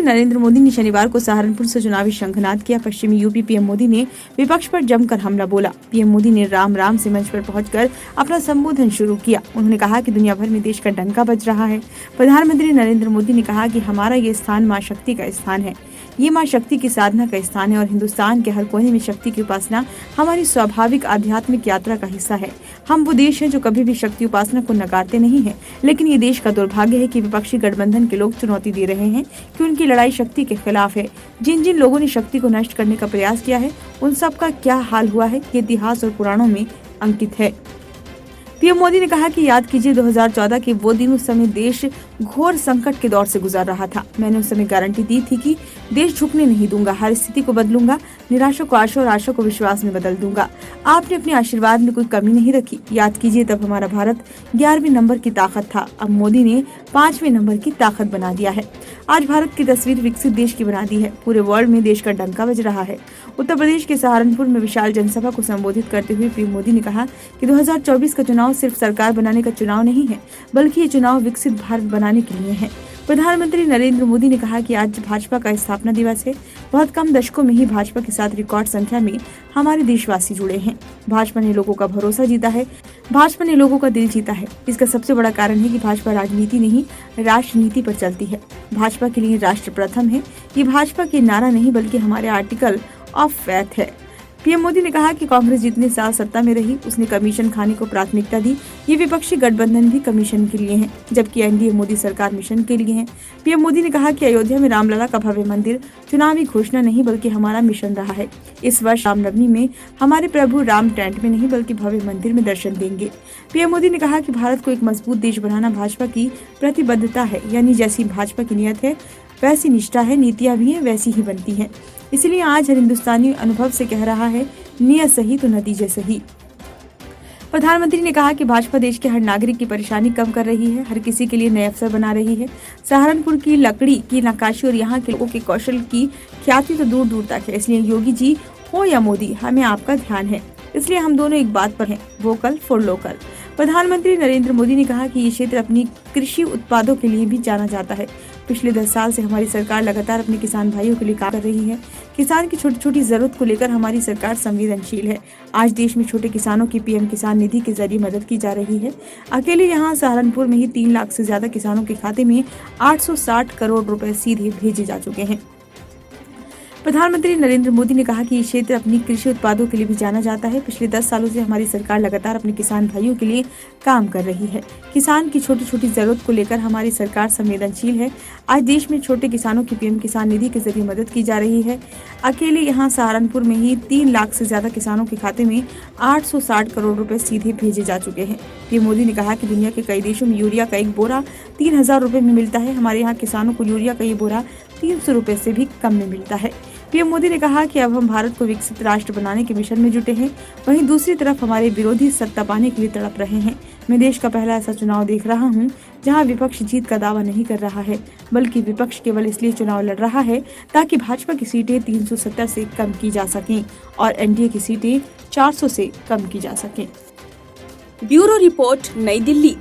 प्रधानमंत्री नरेंद्र मोदी ने शनिवार को सहारनपुर से चुनावी शंखनाद किया। पश्चिमी यूपी पीएम मोदी ने विपक्ष पर जमकर हमला बोला। पीएम मोदी ने राम राम से मंच पर पहुंचकर अपना संबोधन शुरू किया। उन्होंने कहा कि दुनिया भर में देश का डंका बज रहा है। प्रधानमंत्री नरेंद्र मोदी ने कहा कि हमारा ये स्थान माँ शक्ति का स्थान है, ये माँ शक्ति की साधना का स्थान है और हिंदुस्तान के हर कोने में शक्ति की उपासना हमारी स्वाभाविक आध्यात्मिक यात्रा का हिस्सा है। हम वो देश हैं जो कभी भी शक्ति उपासना को नकारते नहीं हैं, लेकिन ये देश का दुर्भाग्य है कि विपक्षी गठबंधन के लोग चुनौती दे रहे हैं कि उनकी लड़ाई शक्ति के खिलाफ है। जिन जिन लोगों ने शक्ति को नष्ट करने का प्रयास किया है, उन सब का क्या हाल हुआ है, ये इतिहास और पुराणों में अंकित है। पीएम मोदी ने कहा कि याद कीजिए 2014 के वो दिन, उस समय देश घोर संकट के दौर से गुजर रहा था। मैंने उस समय गारंटी दी थी कि देश झुकने नहीं दूंगा, हर स्थिति को बदलूंगा, निराशा को आशा और आशा को विश्वास में बदल दूंगा। आपने अपने आशीर्वाद में कोई कमी नहीं रखी। याद कीजिए तब हमारा भारत 11वें नंबर की ताकत था, अब मोदी ने 5वें नंबर की ताकत बना दिया है। आज भारत की तस्वीर विकसित देश की बना दी है। पूरे वर्ल्ड में देश का डंका बज रहा है। उत्तर प्रदेश के सहारनपुर में विशाल जनसभा को संबोधित करते हुए पीएम मोदी ने कहा कि 2024 का चुनाव सिर्फ सरकार बनाने का चुनाव नहीं है, बल्कि ये चुनाव विकसित भारत बनाने के लिए है। प्रधानमंत्री नरेंद्र मोदी ने कहा कि आज भाजपा का स्थापना दिवस है। बहुत कम दशकों में ही भाजपा के साथ रिकॉर्ड संख्या में हमारे देशवासी जुड़े हैं। भाजपा ने लोगों का भरोसा जीता है, भाजपा ने लोगों का दिल जीता है। इसका सबसे बड़ा कारण है कि भाजपा राजनीति नहीं, राष्ट्रनीति पर चलती है। भाजपा के लिए राष्ट्र प्रथम है। ये भाजपा के नारा नहीं, बल्कि हमारे आर्टिकल ऑफ फेथ है। पीएम मोदी ने कहा कि कांग्रेस जितने साल सत्ता में रही, उसने कमीशन खाने को प्राथमिकता दी। ये विपक्षी गठबंधन भी कमीशन के लिए है, जबकि एनडीए मोदी सरकार मिशन के लिए है। पीएम मोदी ने कहा कि अयोध्या में रामलला का भव्य मंदिर चुनावी घोषणा नहीं, बल्कि हमारा मिशन रहा है। इस वर्ष रामनवमी में हमारे प्रभु राम टेंट में नहीं, बल्कि भव्य मंदिर में दर्शन देंगे। पीएम मोदी ने कहा कि भारत को एक मजबूत देश बनाना भाजपा की प्रतिबद्धता है, यानी जैसी भाजपा की नियत है वैसी निष्ठा है, नीतियाँ भी है वैसी ही बनती है। इसलिए आज हर हिंदुस्तानी अनुभव से कह रहा है, नियत सही तो नतीजे सही। प्रधानमंत्री ने कहा कि भाजपा देश के हर नागरिक की परेशानी कम कर रही है, हर किसी के लिए नए अवसर बना रही है। सहारनपुर की लकड़ी की नक्काशी और यहाँ के लोगों के कौशल की ख्याति तो दूर दूर तक है। इसलिए योगी जी हो या मोदी, हमें आपका ध्यान है। इसलिए हम दोनों एक बात पर हैं, वोकल फॉर लोकल। प्रधानमंत्री नरेंद्र मोदी ने कहा कि ये क्षेत्र अपनी कृषि उत्पादों के लिए भी जाना जाता है। पिछले 10 साल से हमारी सरकार लगातार अपने किसान भाइयों के लिए काम कर रही है। किसान की छोटी छोटी जरूरत को लेकर हमारी सरकार संवेदनशील है। आज देश में छोटे किसानों की पीएम किसान निधि के जरिए मदद की जा रही है। अकेले यहाँ सहारनपुर में ही 3 लाख से ज्यादा किसानों के खाते में 860 करोड़ रुपए सीधे भेजे जा चुके हैं। प्रधानमंत्री नरेंद्र मोदी ने कहा कि ये क्षेत्र अपनी कृषि उत्पादों के लिए भी जाना जाता है। पिछले 10 सालों से हमारी सरकार लगातार अपने किसान भाइयों के लिए काम कर रही है। किसान की छोटी छोटी जरूरत को लेकर हमारी सरकार संवेदनशील है। आज देश में छोटे किसानों की पीएम किसान निधि के जरिए मदद की जा रही है। अकेले यहाँ सहारनपुर में ही 3 लाख से ज्यादा किसानों के खाते में 860 करोड़ रुपए सीधे भेजे जा चुके हैं। पीएम मोदी ने कहा कि दुनिया के कई देशों में यूरिया का एक बोरा 3000 रुपए में मिलता है। हमारे यहाँ किसानों को यूरिया का ये बोरा 300 रुपए से भी कम में मिलता है। पीएम मोदी ने कहा कि अब हम भारत को विकसित राष्ट्र बनाने के मिशन में जुटे हैं। वहीं दूसरी तरफ हमारे विरोधी सत्ता पाने के लिए तड़प रहे हैं। मैं देश का पहला ऐसा चुनाव देख रहा हूं जहां विपक्ष जीत का दावा नहीं कर रहा है, बल्कि विपक्ष केवल इसलिए चुनाव लड़ रहा है ताकि भाजपा की सीटें 370 से कम की जा सकें और एनडीए की सीटें 400 से कम की जा सकें। ब्यूरो रिपोर्ट, नई दिल्ली।